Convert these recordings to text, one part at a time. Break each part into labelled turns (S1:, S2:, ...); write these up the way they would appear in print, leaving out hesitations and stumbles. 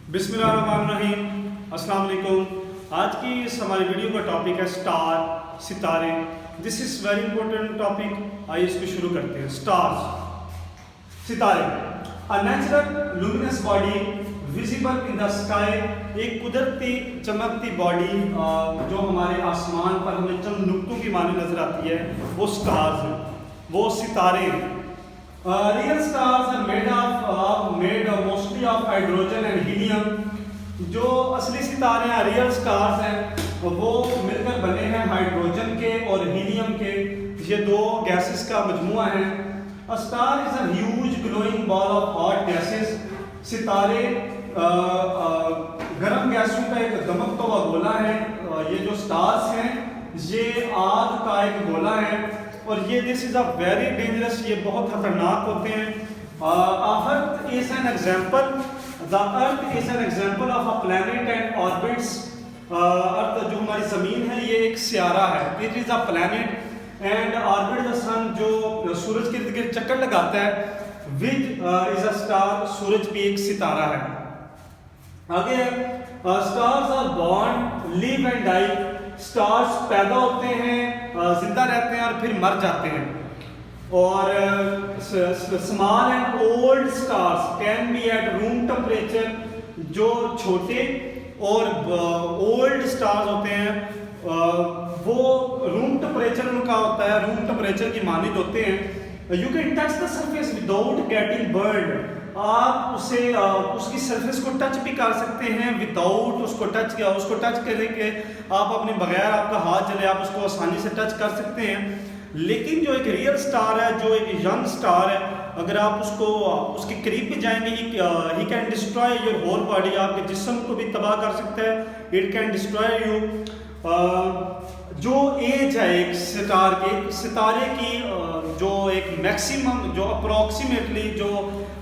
S1: बिस्मिल्लाहिर्रहमानिर्रहीम, अस्सलाम वालेकुम। आज की इस हमारी वीडियो का टॉपिक है स्टार, सितारे। This is very important topic. आइए इसको शुरू करते हैं। स्टार्स, सितारे, a natural luminous body visible in the sky. एक कुदरती चमकती बॉडी जो हमारे आसमान पर हमें चंद नुक्तों की मानी नजर आती है, वो स्टार्स हैं, वो सितारे हैं। Real stars are made mostly of hydrogen and helium. जो असली सितारे हैं, रियल स्टार्स हैं, वो मिलकर बने हैं हाइड्रोजन के और हीलियम के। ये दो गैसेस का मजमुआ है। A star is a huge glowing ball of hot gases. सितारे गर्म गैसों का एक दमकता हुआ गोला है। ये जो स्टार्स हैं, ये आग का एक गोला है और ये this is a very dangerous, ये बहुत खतरनाक होते हैं। Earth is an example, the earth is an example of a planet and orbits. Earth जो हमारी ज़मीन है, ये एक सियारा है। It is a planet and orbit the sun, जो सूरज के इर्द गिर्द चक्कर लगाता है। विच इज अ स्टार, सूरज भी एक सितारा है। आगे stars are born, live and die. Stars पैदा होते हैं, जिंदा रहते हैं और फिर मर जाते हैं। और small and old stars can be at room temperature. जो छोटे और ओल्ड स्टार्स होते हैं, वो रूम टेम्परेचर उनका होता है, रूम टेम्परेचर की मानित होते हैं। You can touch the surface without getting burned. आप उसे उसकी सरफेस को टच भी कर सकते हैं विदाउट उसको टच किया। उसको टच करने के आप अपने बगैर आपका हाथ जले, आप उसको आसानी से टच कर सकते हैं। लेकिन जो एक रियल स्टार है, जो एक यंग स्टार है, अगर आप उसको उसके करीब भी जाएंगे, he can destroy your whole body. आपके जिस्म को भी तबाह कर सकता है। It can destroy you. जो एज है एक स्टार के, सितारे की जो एक मैक्सिमम, जो अप्रोक्सीमेटली जो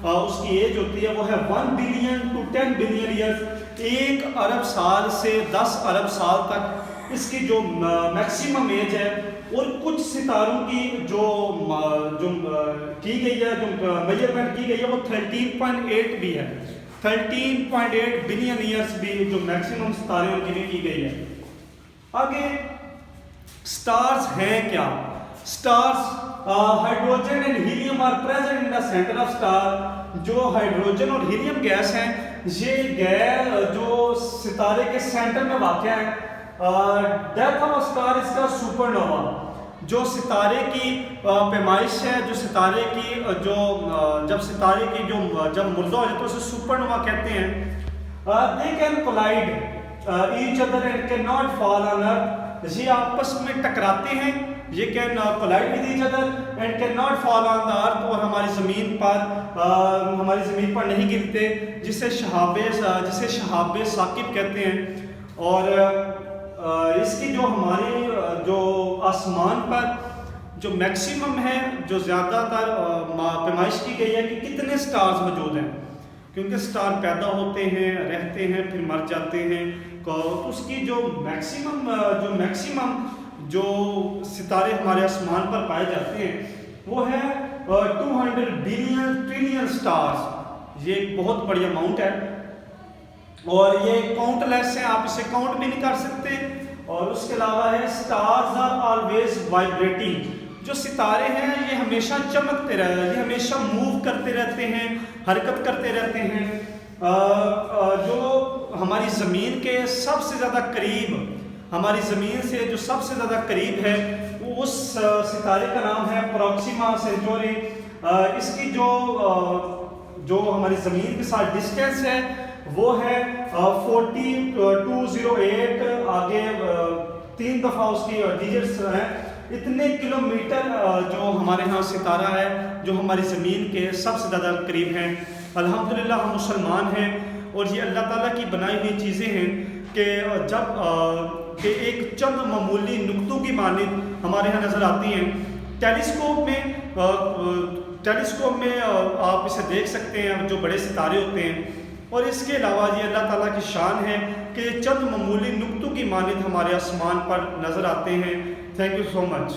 S1: उसकी एज होती है, वो है 1 बिलियन टू 10 बिलियन ईयर्स। 1 अरब साल से 10 अरब साल तक इसकी जो मैक्सिमम एज है। और कुछ सितारों की जो की गई है, जो मेजरमेंट की गई है, वो 13.8 भी है। 13.8 बिलियन ईयर्स भी जो मैक्सिमम सितारों की भी की गई है। आगे स्टार्स हैं क्या? Stars, hydrogen and helium are present in the centre of star. जो हाइड्रोजन और हीलियम गैस हैं, ये गैस जो सितारे के सेंटर में वाक़ है। Death of star is the supernova. जो सितारे की पैमाइश है, जो सितारे की जब सितारे की जब मुर्दा हो जाता है, उसे सुपरनोवा कहते हैं। They can collide each other and can not fall on earth. ये आपस में टकराते हैं, ये can collide with each other and can not fall on the earth. और हमारी ज़मीन पर नहीं गिरते, जिसे शहाबे साकिब कहते हैं। और इसकी जो हमारी जो आसमान पर जो मैक्सिमम है, जो ज़्यादातर पैमाइश की गई है कि कितने स्टार्स मौजूद हैं, क्योंकि स्टार पैदा होते हैं, रहते हैं, फिर मर जाते हैं। तो उसकी जो मैक्सिमम जो सितारे हमारे आसमान पर पाए जाते हैं, वो है 200 बिलियन ट्रिलियन स्टार्स। ये एक बहुत बड़ी अमाउंट है और ये काउंटलेस है, आप इसे काउंट भी नहीं कर सकते। और उसके अलावा है स्टार्स आर ऑलवेज वाइब्रेटिंग। जो सितारे हैं, ये हमेशा चमकते रहते हैं, ये हमेशा मूव करते रहते हैं, हरकत करते रहते हैं। जो हमारी ज़मीन के सबसे ज़्यादा करीब, हमारी ज़मीन से जो सबसे ज़्यादा करीब है, वो उस सितारे का नाम है प्रोक्सिमा सेंटोरी। इसकी जो हमारी ज़मीन के साथ डिस्टेंस है, वो है 4208। आगे 3 दफ़ा उसकी डिजिट्स हैं। इतने किलोमीटर जो हमारे यहाँ सितारा है, जो हमारी ज़मीन के सबसे ज़्यादा करीब हैं। अल्हम्दुलिल्लाह हम मुसलमान हैं और ये अल्लाह ताला की बनाई हुई चीज़ें हैं कि जब एक चंद मामूली नुक्तों की मानित हमारे यहाँ नज़र आती हैं। टेलीस्कोप में आप इसे देख सकते हैं, जो बड़े सितारे होते हैं। और इसके अलावा ये अल्लाह ताला की शान है कि चंद मामूली नुक्तों की मानित हमारे आसमान पर नज़र आते हैं। Thank you so much.